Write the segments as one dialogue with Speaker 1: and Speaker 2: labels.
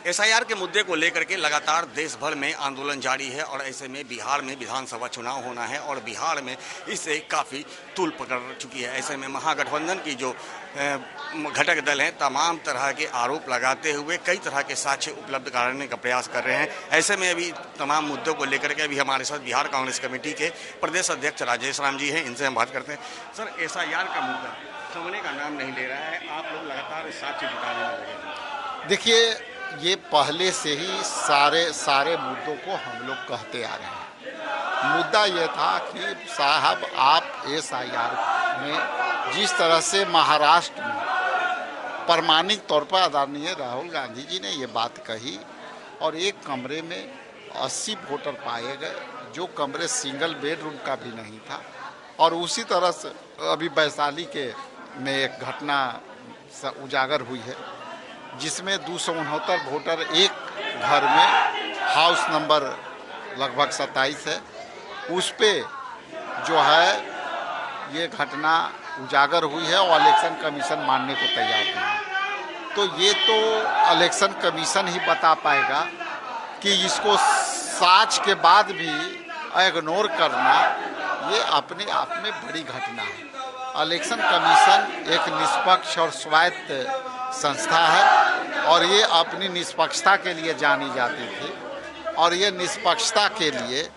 Speaker 1: SIR के मुद्दे को लेकर के लगातार देश भर में आंदोलन जारी है और ऐसे में बिहार में विधानसभा चुनाव होना है और बिहार में इससे काफ़ी तूल पकड़ चुकी है। ऐसे में महागठबंधन की जो घटक दल हैं तमाम तरह के आरोप लगाते हुए कई तरह के साक्ष्य उपलब्ध कराने का प्रयास कर रहे हैं। ऐसे में अभी तमाम मुद्दों को लेकर के अभी हमारे साथ बिहार कांग्रेस कमेटी के प्रदेश अध्यक्ष राजेश राम जी हैं, इनसे हम बात करते हैं। सर, एसआईआर का मुद्दा थमने का नाम नहीं ले रहा है, आप लोग लगातार साक्ष्य जुटाने में लगे हैं।
Speaker 2: देखिए, ये पहले से ही सारे मुद्दों को हम लोग कहते आ रहे हैं। मुद्दा ये था कि साहब, आप एसआईआर में जिस तरह से महाराष्ट्र में प्रमाणिक तौर पर आदरणीय राहुल गांधी जी ने ये बात कही और एक कमरे में 80 वोटर पाए गए, जो कमरे सिंगल बेडरूम का भी नहीं था। और उसी तरह से अभी वैशाली में एक घटना उजागर हुई है जिसमें 269 वोटर एक घर में, हाउस नंबर लगभग 27 है, उस पे जो है ये घटना उजागर हुई है और इलेक्शन कमीशन मानने को तैयार नहीं है। तो ये तो इलेक्शन कमीशन ही बता पाएगा कि इसको साक्ष्य के बाद भी इग्नोर करना ये अपने आप में बड़ी घटना है। इलेक्शन कमीशन एक निष्पक्ष और स्वायत्त संस्था है और ये अपनी निष्पक्षता के लिए जानी जाती थी और ये निष्पक्षता के लिए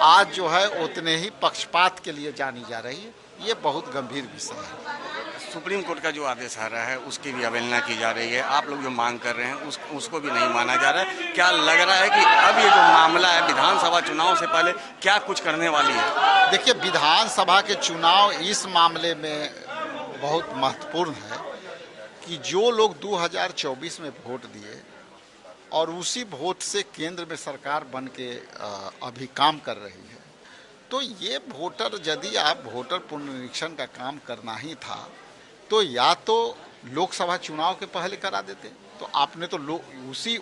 Speaker 2: आज जो है उतने ही पक्षपात के लिए जानी जा रही है। ये बहुत गंभीर विषय है।
Speaker 1: सुप्रीम कोर्ट का जो आदेश आ रहा है उसकी भी अवहेलना की जा रही है। आप लोग जो मांग कर रहे हैं उसको भी नहीं माना जा रहा है। क्या लग रहा है कि अब ये जो मामला है विधानसभा चुनाव से पहले क्या कुछ करने वाली है?
Speaker 2: देखिए, विधानसभा के चुनाव इस मामले में बहुत महत्वपूर्ण है कि जो लोग 2024 में वोट दिए और उसी वोट से केंद्र में सरकार बन के अभी काम कर रही है, तो ये वोटर, यदि आप वोटर पुनरीक्षण का काम करना ही था तो या तो लोकसभा चुनाव के पहले करा देते। तो आपने तो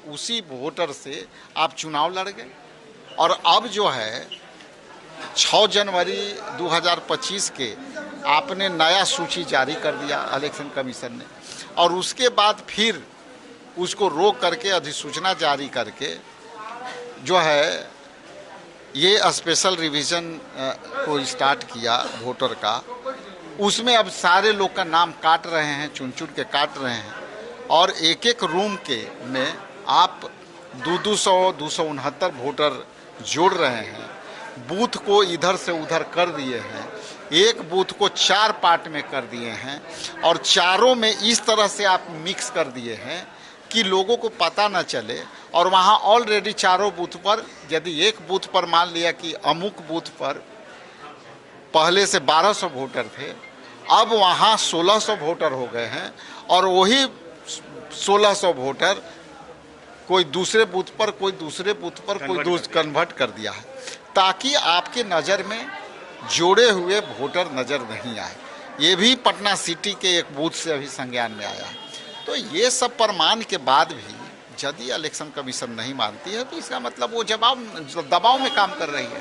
Speaker 2: उसी वोटर से आप चुनाव लड़ गए और अब जो है 6 जनवरी 2025 के आपने नया सूची जारी कर दिया इलेक्शन कमीशन ने और उसके बाद फिर उसको रोक करके अधिसूचना जारी करके जो है ये स्पेशल रिवीजन को स्टार्ट किया वोटर का। उसमें अब सारे लोग का नाम काट रहे हैं, चुन के काट रहे हैं और एक एक रूम के में आप 269 वोटर जोड़ रहे हैं। बूथ को इधर से उधर कर दिए हैं, एक बूथ को 4 पार्ट में कर दिए हैं और चारों में इस तरह से आप मिक्स कर दिए हैं कि लोगों को पता न चले। और वहाँ ऑलरेडी चारों बूथ पर, यदि एक बूथ पर मान लिया कि अमुक बूथ पर पहले से 1200 वोटर थे, अब वहाँ 1600 वोटर हो गए हैं और वही 1600 वोटर कोई दूसरे बूथ पर, कोई दूसरे बूथ पर, कोई कन्वर्ट कर दिया है ताकि आपके नज़र में जोड़े हुए वोटर नज़र नहीं आए। ये भी पटना सिटी के एक बूथ से अभी संज्ञान में आया है। तो ये सब प्रमाण के बाद भी यदि इलेक्शन कमीशन नहीं मानती है तो इसका मतलब वो दबाव में काम कर रही है।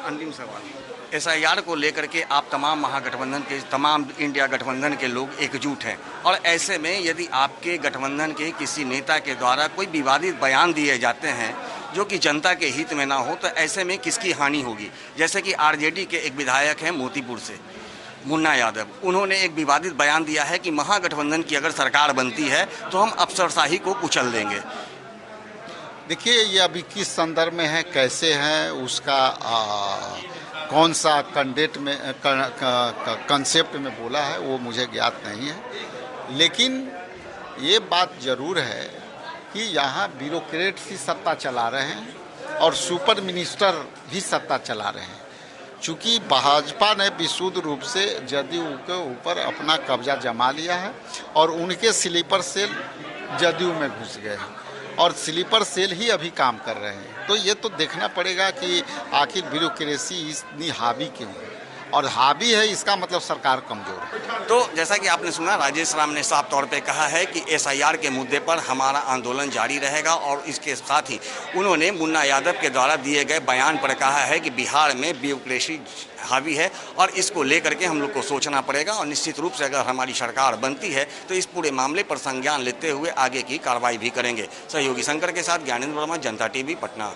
Speaker 1: अंतिम सवाल, एसआईआर को लेकर के आप तमाम महागठबंधन के, तमाम इंडिया गठबंधन के लोग एकजुट हैं और ऐसे में यदि आपके गठबंधन के किसी नेता के द्वारा कोई विवादित बयान दिए जाते हैं जो कि जनता के हित में ना हो, तो ऐसे में किसकी हानि होगी? जैसे कि आरजेडी के एक विधायक हैं मोतीपुर से, मुन्ना यादव, उन्होंने एक विवादित बयान दिया है कि महागठबंधन की अगर सरकार बनती है तो हम अफसरशाही को कुचल देंगे।
Speaker 2: देखिए, ये अभी किस संदर्भ में है, कैसे है, उसका कौन सा कैंडिडेट में कंसेप्ट में बोला है वो मुझे ज्ञात नहीं है। लेकिन ये बात ज़रूर है कि यहाँ ब्यूरोक्रेट्स ही सत्ता चला रहे हैं और सुपर मिनिस्टर भी सत्ता चला रहे हैं। चूँकि भाजपा ने विशुद्ध रूप से जदयू के ऊपर अपना कब्जा जमा लिया है और उनके स्लीपर सेल जदयू में घुस गए हैं और स्लीपर सेल ही अभी काम कर रहे हैं। तो ये तो देखना पड़ेगा कि आखिर ब्यूरोक्रेसी इतनी हावी क्यों है। और हावी है, इसका मतलब सरकार कमजोर है।
Speaker 1: तो जैसा कि आपने सुना, राजेश राम ने साफ तौर पे कहा है कि एसआईआर के मुद्दे पर हमारा आंदोलन जारी रहेगा और इसके साथ ही उन्होंने मुन्ना यादव के द्वारा दिए गए बयान पर कहा है कि बिहार में ब्यूरोक्रेसी हावी है और इसको लेकर के हम लोग को सोचना पड़ेगा और निश्चित रूप से अगर हमारी सरकार बनती है तो इस पूरे मामले पर संज्ञान लेते हुए आगे की कार्रवाई भी करेंगे। सहयोगी शंकर के साथ ज्ञानेंद्र वर्मा, जनता टीवी, पटना।